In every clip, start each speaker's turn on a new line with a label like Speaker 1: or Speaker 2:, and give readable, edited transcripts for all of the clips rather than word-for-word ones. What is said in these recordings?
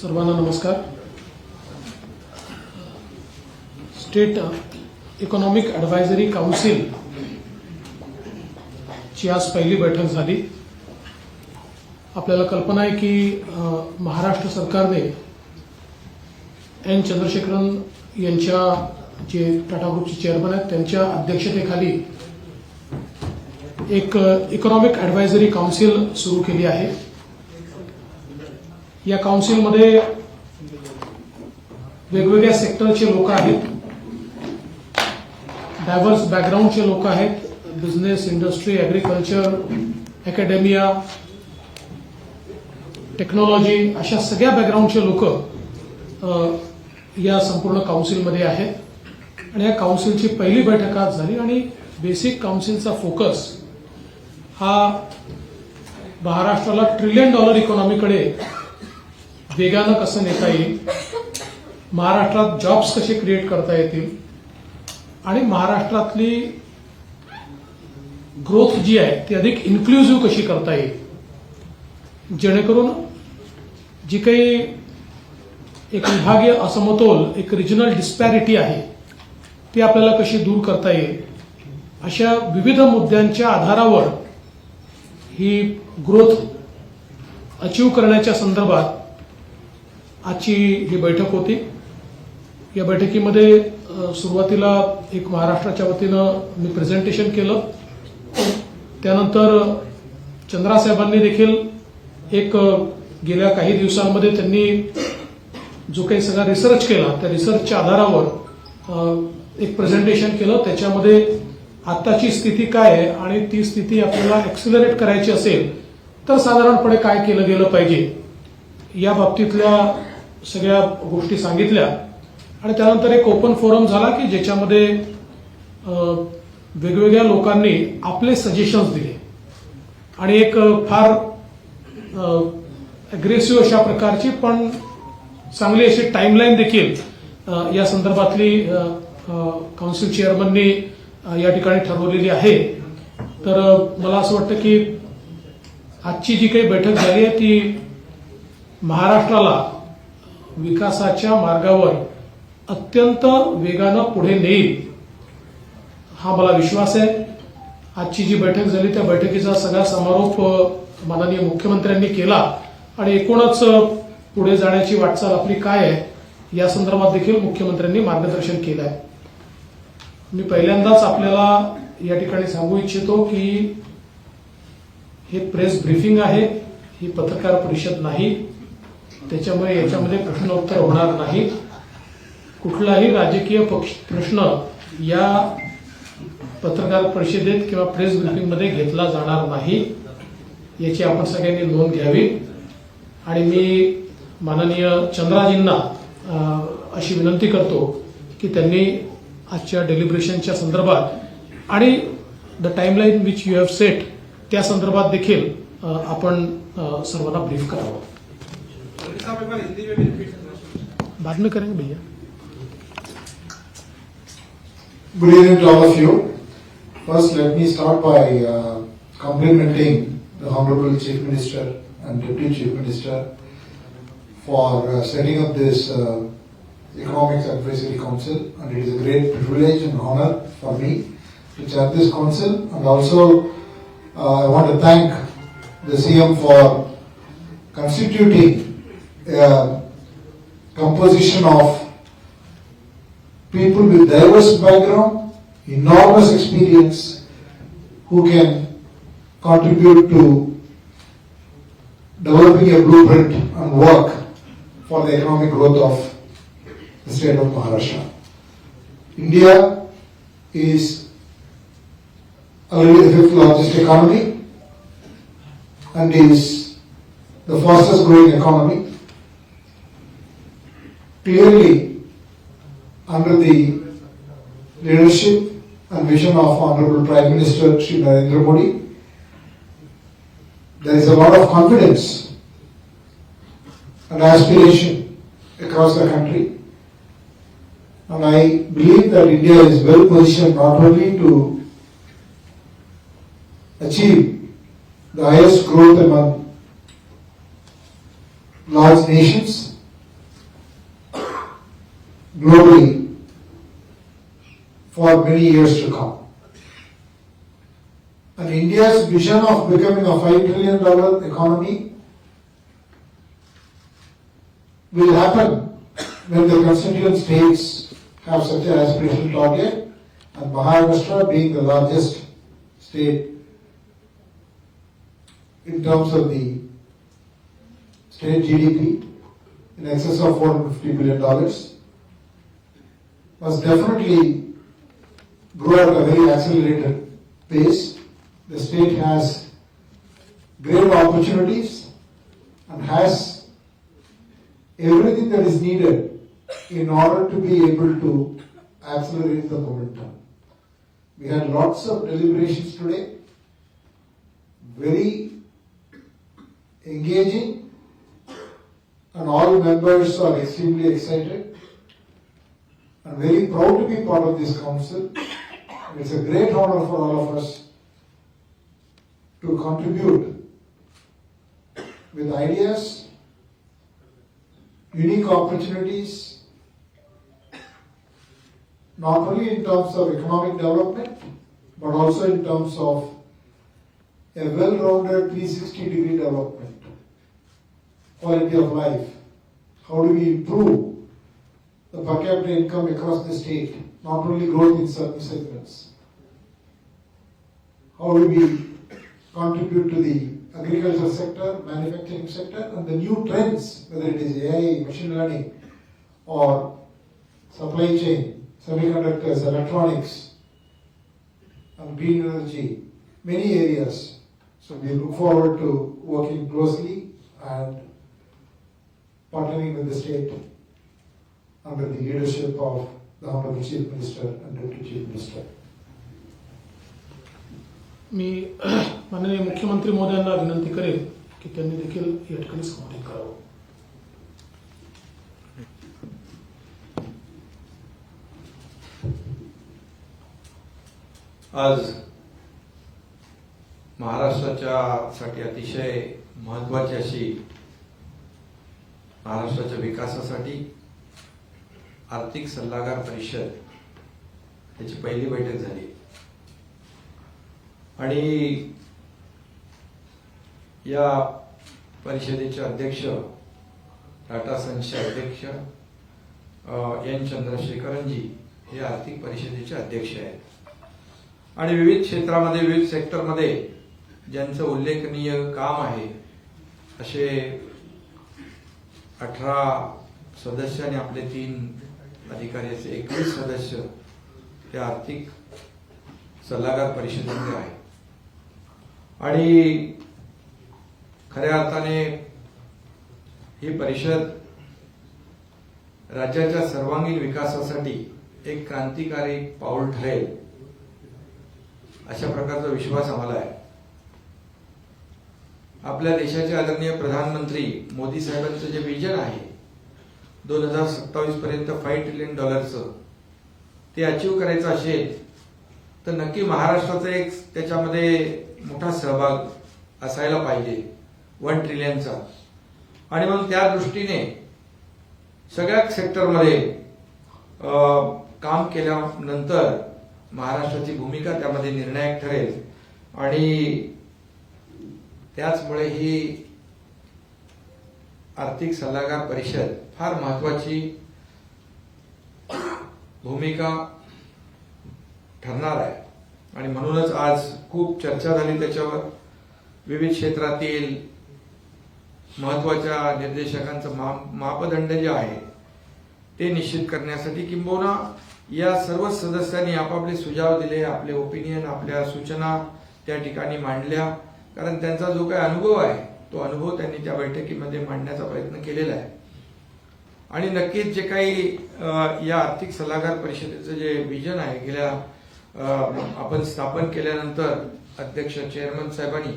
Speaker 1: सर्वांना नमस्कार. State economic advisory council ची आज पहिली बैठक झाली. आपल्याला कल्पना आहे की महाराष्ट्र सरकारने एन चंद्रशेखरन यांच्या जे टाटा ग्रुपचे चेअरमन आहेत त्यांच्या अध्यक्षतेखाली एक इकॉनॉमिक ॲडवायझरी काउन्सिल सुरू केली आहे. या काउन्सिलमध्ये वेगवेगळ्या सेक्टरचे लोक आहेत, डायव्हर्स बॅकग्राऊंडचे लोक आहेत, बिझनेस, इंडस्ट्री, ॲग्रिकल्चर, अकॅडेमिया, टेक्नॉलॉजी अशा सगळ्या बॅकग्राऊंडचे लोक या संपूर्ण काउन्सिलमध्ये आहेत. आणि या काउन्सिलची पहिली बैठक आज झाली आणि बेसिक काउन्सिलचा फोकस हा महाराष्ट्राला $1 ट्रिलियन इकॉनॉमीकडे वेगानं कसं नेता येईल, महाराष्ट्रात जॉब्स कसे क्रिएट करता येतील आणि महाराष्ट्रातली ग्रोथ जी आहे ती अधिक इन्क्लुझिव्ह कशी करता येईल, जेणेकरून जी काही एक विभागीय असमतोल, एक रिजनल डिस्पॅरिटी आहे ती आपल्याला कशी दूर करता येईल, अशा विविध मुद्द्यांच्या आधारावर ही ग्रोथ अचीव करण्याच्या संदर्भात आजची ही बैठक होती. या बैठकीमध्ये सुरुवातीला एक महाराष्ट्राच्या वतीनं मी प्रेझेंटेशन केलं. त्यानंतर चंद्रा साहेबांनी देखील एक गेल्या काही दिवसांमध्ये त्यांनी जो काही सगळा रिसर्च केला त्या रिसर्चच्या आधारावर एक प्रेझेंटेशन केलं. त्याच्यामध्ये आत्ताची स्थिती काय आहे आणि ती स्थिती आपल्याला ऍक्सिलरेट करायची असेल तर साधारणपणे काय केलं गेलं पाहिजे या बाबतीतल्या सगळ्या गोष्टी सांगितल्या. आणि त्यानंतर एक ओपन फोरम झाला की ज्याच्यामध्ये वेगवेगळ्या लोकांनी आपले सजेशन्स दिले आणि एक फार अग्रेसिव्ह अशा प्रकारची पण चांगली अशी टाइमलाईन देखील या संदर्भातली काउन्सिल चेअरमननी या ठिकाणी ठरवलेली आहे. तर मला असं वाटतं की आजची जी काही बैठक झाली आहे ती महाराष्ट्राला विकासाच्या मार्गावर अत्यंत वेगानं पुढे नेईल हा मला विश्वास आहे. आजची जी बैठक झाली त्या बैठकीचा सगळा समारोप माननीय मुख्यमंत्र्यांनी केला आणि एकूणच पुढे जाण्याची वाटचाल आपली काय आहे या संदर्भात देखील मुख्यमंत्र्यांनी मार्गदर्शन केलं आहे. मी पहिल्यांदाच आपल्याला या ठिकाणी सांगू इच्छितो की हे प्रेस ब्रीफिंग आहे, ही पत्रकार परिषद नाही. त्याच्यामुळे याच्यामध्ये प्रश्नोत्तर होणार नाही. कुठलाही राजकीय प्रश्न या पत्रकार परिषदेत किंवा प्रेस ब्रीफिंगमध्ये घेतला जाणार नाही याची आपण सगळ्यांनी नोंद घ्यावी. आणि मी माननीय चंद्राजींना अशी विनंती करतो की त्यांनी आजच्या डेलिब्रेशनच्या संदर्भात आणि the timeline which you have set त्या संदर्भात देखील आपण सर्वांना ब्रीफ करावं. बाद में करेंगे भैया.
Speaker 2: Good evening to all of you. First, let me start by complimenting the Honorable Chief Minister and Deputy Chief Minister for setting up this Economic Advisory Council, and it is a great privilege and honor for me to chair this council. And also, I want to thank the CM for constituting a composition of people with diverse background, enormous experience, who can contribute to developing a blueprint and work for the economic growth of the state of Maharashtra. India is already the 5th largest economy and is the fastest growing economy. Clearly, under the leadership and vision of Honorable Prime Minister Shri Narendra Modi, there is a lot of confidence and aspiration across the country. And I believe that India is well positioned not only to achieve the highest growth among large nations, globally for many years to come. And India's vision of becoming a $5 trillion economy will happen when the constituent states have such an aspirational target, and Maharashtra being the largest state in terms of the state GDP in excess of $450 billion must definitely grow at a very accelerated pace. The state has great opportunities and has everything that is needed in order to be able to accelerate the momentum. We had lots of deliberations today, very engaging, and all members are extremely excited and very proud to be part of this council. It's a great honor for all of us to contribute with ideas, unique opportunities, not only in terms of economic development, but also in terms of a well-rounded 360-degree development, quality of life. How do we improve the per capita income across the state, not only growth in certain segments? How do we contribute to the agricultural sector, manufacturing sector, and the new trends, whether it is AI, machine learning, or supply chain, semiconductors, electronics, and green energy, many areas. So we look forward to working closely and partnering with the state under the leadership of the Honorable Chief Minister and Deputy Chief Minister.
Speaker 1: मी माननीय मुख्यमंत्री महोदयांना विनंती करेन की त्यांनी देखील या ठिकाणी संबोधित करावं.
Speaker 3: आज महाराष्ट्रासाठी अतिशय महत्त्वाची अशी महाराष्ट्राच्या विकासासाठी आर्थिक सल्लागार परिषद याची पहिली बैठक झाली आणि या परिषदेचे अध्यक्ष टाटा सन्सचे अध्यक्ष एन चंद्रशेखरनजी हे आर्थिक परिषदेचे अध्यक्ष आहेत आणि विविध क्षेत्रामध्ये विविध सेक्टरमध्ये ज्यांचं उल्लेखनीय काम आहे असे 18 सदस्य आणि आपले 3 अधिकारी असे 21 सदस्य त्या आर्थिक सल्लागार परिषदेमध्ये आहेत आणि खऱ्या अर्थाने ही परिषद राज्याच्या सर्वांगीण विकासासाठी एक क्रांतिकारी पाऊल ठरेल अशा प्रकारचा विश्वास आम्हाला आहे. आपल्या देशाचे आदरणीय प्रधानमंत्री मोदी साहेबांचं जे विजन आहे 2027 पर्यंत $5 ट्रिलियन ते अचीव करायचं असेल तर नक्की महाराष्ट्राचा एक त्याच्यामध्ये मोठा सहभाग असायला पाहिजे 1 ट्रिलियनचा. आणि मग त्या दृष्टीने सगळ्या सेक्टरमध्ये काम केल्यानंतर महाराष्ट्राची भूमिका त्यामध्ये निर्णायक ठरेल आणि त्याचमुळे ही आर्थिक सल्लागार परिषद फार महत्त्वाची भूमिका ठरणार आहे. आणि म्हणूनच आज खूप चर्चा झाली त्याच्यावर. विविध क्षेत्रातील महत्त्वाच्या निर्देशकांचं मापदंड जे आहे ते निश्चित करण्यासाठी किंबहुना या सर्व सदस्यांनी आपापले सुझाव दिले, आपले ओपिनियन, आपल्या सूचना त्या ठिकाणी मांडल्या. कारण त्यांचा जो काही अनुभव आहे तो अनुभव त्यांनी त्या बैठकीमध्ये मांडण्याचा प्रयत्न केलेला आहे. आणि नक्कीच जे काही या आर्थिक सल्लागार परिषदेचं जे विजन आहे गेल्या आपण स्थापन केल्यानंतर अध्यक्ष चेअरमन साहेबांनी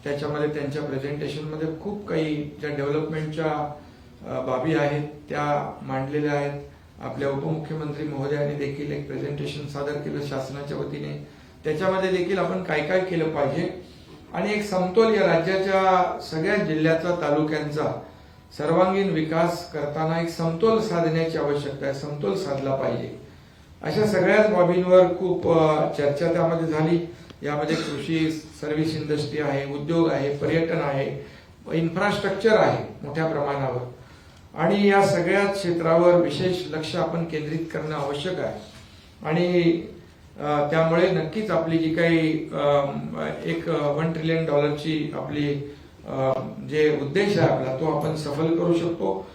Speaker 3: त्याच्यामध्ये त्यांच्या प्रेझेंटेशनमध्ये खूप काही ज्या डेव्हलपमेंटच्या बाबी आहेत त्या मांडलेल्या आहेत. आपल्या उपमुख्यमंत्री महोदयांनी देखील एक प्रेझेंटेशन सादर केलं शासनाच्या वतीने. त्याच्यामध्ये देखील आपण काय काय केलं पाहिजे आणि एक समतोल या राज्याच्या सगळ्या जिल्ह्याचा तालुक्यांचा सर्वांगीण विकास करताना एक समतोल साधण्याची आवश्यकता आहे, समतोल साधला पाहिजे. अशा सगळ्याच बाबींवर खूप चर्चा त्यामध्ये झाली. यामध्ये कृषी, सर्व्हिस इंडस्ट्री आहे, उद्योग आहे, पर्यटन आहे, इन्फ्रास्ट्रक्चर आहे मोठ्या प्रमाणावर, आणि या सगळ्या क्षेत्रावर विशेष लक्ष आपण केंद्रित करणं आवश्यक आहे. आणि त्यामुळे नक्कीच आपली जी काही एक $1 ट्रिलियन आपली जे उद्देश आहे आपला तो आपण सफल करू शकतो.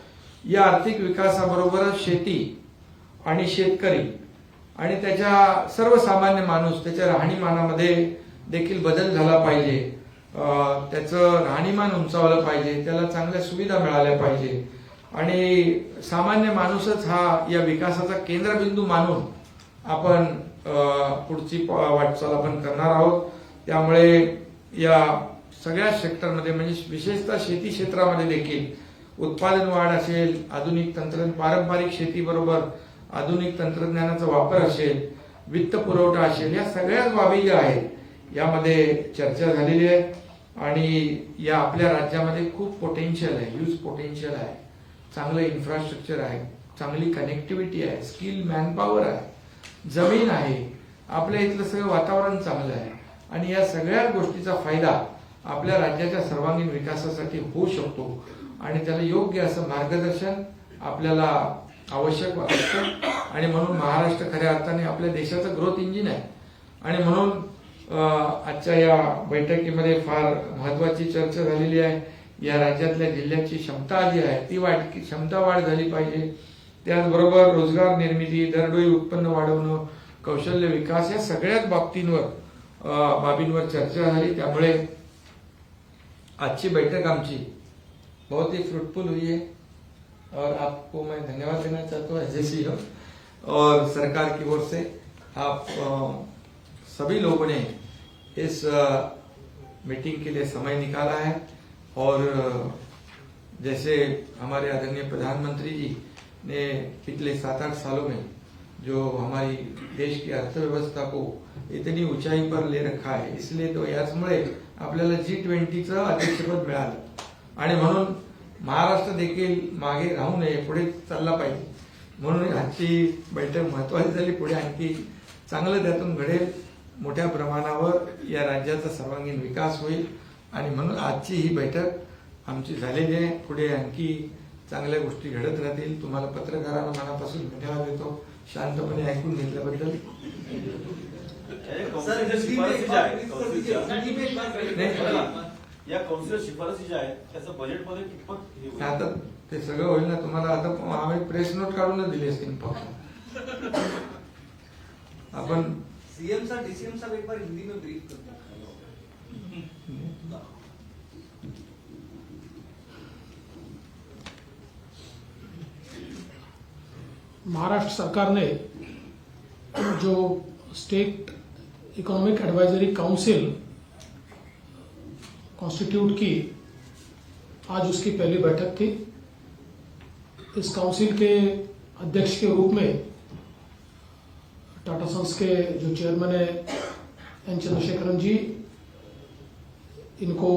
Speaker 3: या आर्थिक विकासाबरोबरच शेती आणि शेतकरी आणि त्याच्या सर्वसामान्य माणूस त्याच्या राहणीमानामध्ये देखील बदल झाला पाहिजे. त्याचं राहणीमान उंचावलं पाहिजे, त्याला चांगल्या सुविधा मिळाल्या पाहिजे, आणि सामान्य माणूसच हा या विकासाचा केंद्रबिंदू मानून आपण पुढची वाटचाल आपण करणार आहोत. त्यामुळे या सगळ्या सेक्टरमध्ये म्हणजे विशेषतः शेती क्षेत्रामध्ये देखील उत्पादन वाढ असेल, आधुनिक पारंपरिक शेतीबरोबर आधुनिक तंत्रज्ञानाचा वापर असेल, वित्त पुरवठा असेल, या सगळ्याच बाबी ज्या आहेत यामध्ये चर्चा झालेली आहे. आणि या आपल्या राज्यामध्ये खूप पोटेन्शियल आहे, ह्यूज पोटेन्शियल आहे, चांगलं इन्फ्रास्ट्रक्चर आहे, चांगली कनेक्टिव्हिटी आहे, स्किल मॅनपॉवर आहे, जमीन आहे, आपल्या इथलं सगळं वातावरण चांगलं आहे, आणि या सगळ्या गोष्टीचा फायदा आपल्या राज्याच्या सर्वांगीण विकासासाठी होऊ शकतो. आणि त्याला योग्य असं मार्गदर्शन आपल्याला आवश्यक असतं. आणि म्हणून महाराष्ट्र खऱ्या अर्थाने आपल्या देशाचं ग्रोथ इंजिन आहे. आणि म्हणून आजच्या या बैठकीमध्ये फार महत्वाची चर्चा झालेली आहे. या राज्यातल्या जिल्ह्याची क्षमता जी आहे ती क्षमता वाढ झाली पाहिजे. त्याचबरोबर रोजगार निर्मिती, दरडोई उत्पन्न वाढवणं, कौशल्य विकास, या सगळ्याच बाबींवर चर्चा झाली. त्यामुळे आज की बैठक आमची बहुत ही फ्रूटफुल हुई है और आपको मैं धन्यवाद देना चाहता हूँ एज ए सीएम और सरकार की ओर से. आप सभी लोगों ने इस मीटिंग के लिए समय निकाला है और जैसे हमारे आदरणीय प्रधानमंत्री जी ने पिछले 7-8 सालों में जो हमारी देश की अर्थव्यवस्था को इतनी ऊंचाई पर ले रखा है, इसलिए तो याचमुळे आपल्याला G20चं अध्यक्षपद मिळालं. आणि म्हणून महाराष्ट्र देखील मागे राहू नये, पुढे चालला पाहिजे. म्हणून आजची बैठक महत्वाची झाली. पुढे आणखी चांगलं त्यातून घडेल, मोठ्या प्रमाणावर या राज्याचा सर्वांगीण विकास होईल. आणि म्हणून आजची ही बैठक आमची झालेली आहे. पुढे आणखी चांगल्या गोष्टी घडत राहतील. तुम्हाला पत्रकारांना मनापासून धन्यवाद देतो शांतपणे ऐकून घेतल्याबद्दल.
Speaker 4: या कौन्सिल शिफारसी ज्या आहेत त्याचं बजेटमध्ये कितपत
Speaker 3: आता ते सगळं होईल ना. तुम्हाला आता आम्ही प्रेस नोट काढूनच दिली असतील फक्त. आपण
Speaker 5: सीएम साहब डीसीएम साहब एक बार हिंदी में ब्रीफ करते हैं.
Speaker 1: महाराष्ट्र सरकार ने जो state economic advisory council constitute की, आज उसकी पहली बैठक थी. इस काउंसिल के अध्यक्ष के रूप में टाटा सन्स के जो चेयरमैन है एन चंद्रशेखरन जी, इनको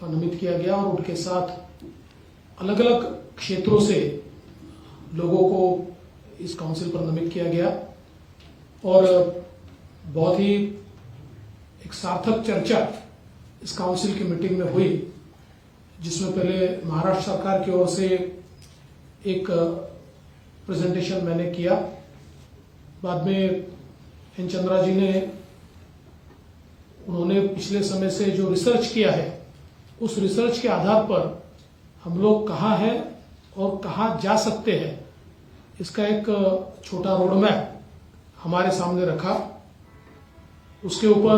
Speaker 1: नामित किया गया और उनके साथ अलग अलग क्षेत्रों से लोगों को इस काउंसिल पर नामित किया गया. और बहुत ही एक सार्थक चर्चा इस काउंसिल की मीटिंग में हुई, जिसमें पहले महाराष्ट्र सरकार की ओर से एक प्रेजेंटेशन मैंने किया. बाद में एन चंद्रा जी ने, उन्होंने पिछले समय से जो रिसर्च किया है उस रिसर्च के आधार पर हम लोग कहाँ हैं और कहाँ जा सकते हैं, इसका एक छोटा रोड मैप हमारे सामने रखा. उसके ऊपर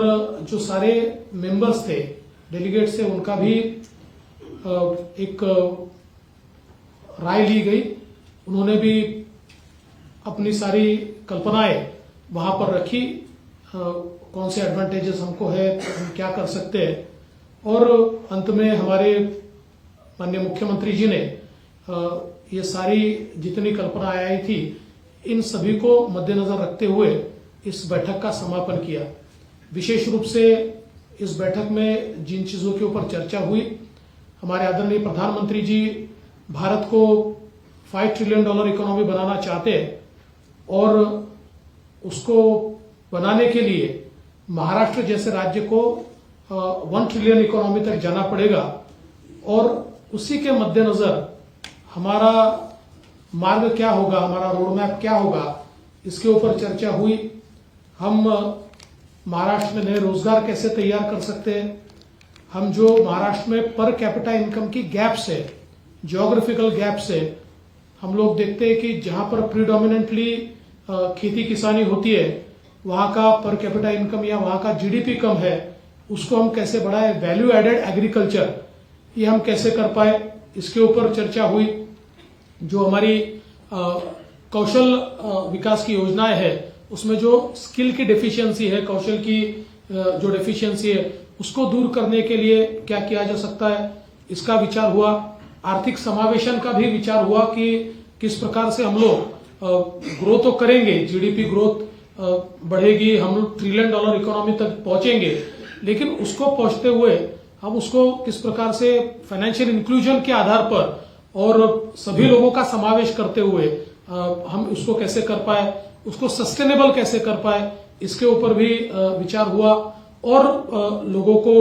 Speaker 1: जो सारे मेंबर्स थे, डेलीगेट्स थे, उनका भी एक राय ली गई. उन्होंने भी अपनी सारी कल्पनाएं वहां पर रखी, कौन से एडवांटेजेस हमको है, हम क्या कर सकते हैं. और अंत में हमारे माननीय मुख्यमंत्री जी ने ये सारी जितनी कल्पनाएं आई थी, इन सभी को मद्देनजर रखते हुए इस बैठक का समापन किया. विशेष रूप से इस बैठक में जिन चीजों के ऊपर चर्चा हुई, हमारे आदरणीय प्रधानमंत्री जी भारत को $5 ट्रिलियन इकोनॉमी बनाना चाहते हैं और उसको बनाने के लिए महाराष्ट्र जैसे राज्य को 1 ट्रिलियन इकोनॉमी तक जाना पड़ेगा और उसी के मद्देनजर हमारा मार्ग क्या होगा, हमारा रोड मैप क्या होगा, इसके ऊपर चर्चा हुई। हम महाराष्ट्र में नए रोजगार कैसे तैयार कर सकते हैं, हम जो महाराष्ट्र में पर कैपिटा इनकम की गैप्स है, ज्योग्राफिकल गैप्स है, हम लोग देखते हैं कि जहां पर प्रीडोमिनेंटली खेती किसानी होती है वहां का पर कैपिटा इनकम या वहां का जीडीपी कम है, उसको हम कैसे बढ़ाएं, वैल्यू एडेड एग्रीकल्चर ये हम कैसे कर पाए, इसके ऊपर चर्चा हुई। जो हमारी कौशल विकास की योजनाएं है उसमें जो स्किल की डेफिशिएंसी है, कौशल की जो डेफिशिएंसी है उसको दूर करने के लिए क्या किया जा सकता है, इसका विचार हुआ। आर्थिक समावेशन का भी विचार हुआ कि किस प्रकार से हम लोग ग्रो तो करेंगे, जीडीपी ग्रोथ बढ़ेगी, हम लोग $1 ट्रिलियन इकोनॉमी तक पहुंचेंगे, लेकिन उसको पहुंचते हुए हम उसको किस प्रकार से फाइनेंशियल इंक्लूजन के आधार पर और सभी लोगों का समावेश करते हुए हम उसको कैसे कर पाए, उसको सस्टेनेबल कैसे कर पाए, इसके ऊपर भी विचार हुआ। और लोगों को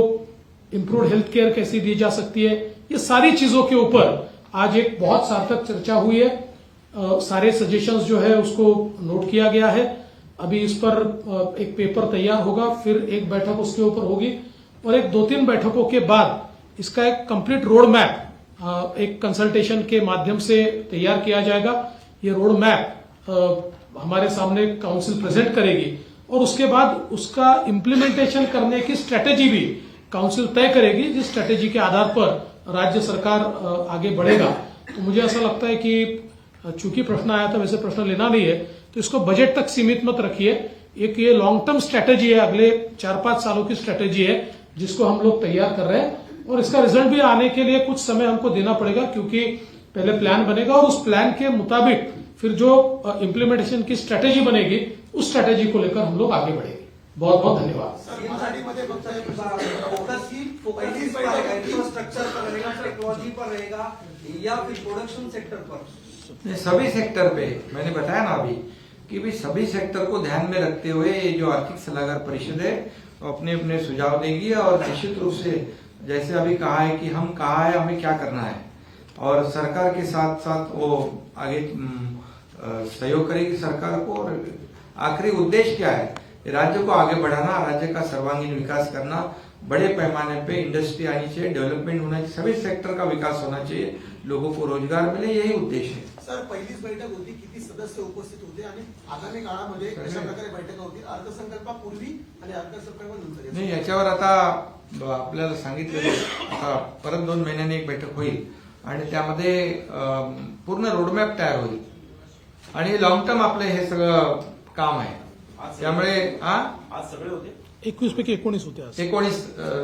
Speaker 1: इम्प्रूव हेल्थ केयर कैसी दी जा सकती है, ये सारी चीजों के ऊपर आज एक बहुत सार्थक चर्चा हुई है। सारे सजेशंस जो है उसको नोट किया गया है। अभी इस पर एक पेपर तैयार होगा, फिर एक बैठक उसके ऊपर होगी और एक 2-3 बैठकों के बाद इसका एक कंप्लीट रोड मैप एक कंसल्टेशन के माध्यम से तैयार किया जाएगा। ये रोड मैप हमारे सामने काउंसिल प्रेजेंट करेगी और उसके बाद उसका इम्प्लीमेंटेशन करने की स्ट्रेटेजी भी काउंसिल तय करेगी, जिस स्ट्रेटेजी के आधार पर राज्य सरकार आगे बढ़ेगा। तो मुझे ऐसा लगता है कि चूंकि प्रश्न आया था, वैसे प्रश्न लेना नहीं है तो इसको बजट तक सीमित मत रखिए। एक ये लॉन्ग टर्म स्ट्रेटेजी है, अगले 4-5 सालों की स्ट्रेटेजी है जिसको हम लोग तैयार कर रहे हैं और इसका रिजल्ट भी आने के लिए कुछ समय हमको देना पड़ेगा, क्योंकि पहले प्लान बनेगा और उस प्लान के मुताबिक फिर जो इम्प्लीमेंटेशन की स्ट्रेटेजी बनेगी उस स्ट्रेटेजी को लेकर हम लोग आगे बढ़ेंगे। बहुत बहुत धन्यवाद।
Speaker 5: मध्ये फक्त फोकस ही फोकस पर रहेगा, इंफ्रास्ट्रक्चर पर रहेगा, टेक्नोलॉजी पर रहेगा या फिर प्रोडक्शन सेक्टर पर?
Speaker 3: सभी सेक्टर पे मैंने बताया ना अभी कि भी सभी सेक्टर को ध्यान में रखते हुए ये जो आर्थिक सलाहकार परिषद है अपने अपने सुझाव देंगी और निश्चित रूप से जैसे अभी कहा है कि हम कहा है हमें क्या करना है और सरकार के साथ साथ वो आगे सहयोग करेगी सरकार को। और आखिरी उद्देश्य क्या है, राज्य को आगे बढ़ाना, राज्य का सर्वांगीण विकास करना, बड़े पैमाने पे इंडस्ट्री आनी चाहिए, डेवलपमेंट होना चाहिए, सभी सेक्टर का विकास होना चाहिए, लोगों को रोजगार मिले, यही उद्देश्य है।
Speaker 6: सर, पहिलीच बैठक होती, किती सदस्य उपस्थित होते आणि आगामी काळामध्ये कशा प्रकारे बैठका होतील अर्थसंकल्पापूर्वी आणि अर्थसंकल्पानंतर?
Speaker 3: नाही, याच्यावर आता आपल्याला सांगितलेलं आता परत 2 महिन्यांनी एक बैठक होईल आणि त्यामध्ये पूर्ण रोडमॅप तयार होईल आणि लॉंग टर्म आपलं हे सगळं काम आहे। त्यामुळे
Speaker 4: आज सगळे होते
Speaker 1: 21 पैकी 19 होते आज।
Speaker 3: 19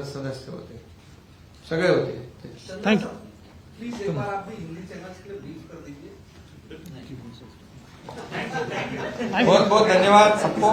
Speaker 3: सदस्य होते, सगळे होते।
Speaker 1: थँक्यू।
Speaker 5: प्लीज एक बार आप भी हिंदी चैनल्स के लिए ब्रीफ कर दीजिए।
Speaker 3: बहुत बहुत धन्यवाद सबको।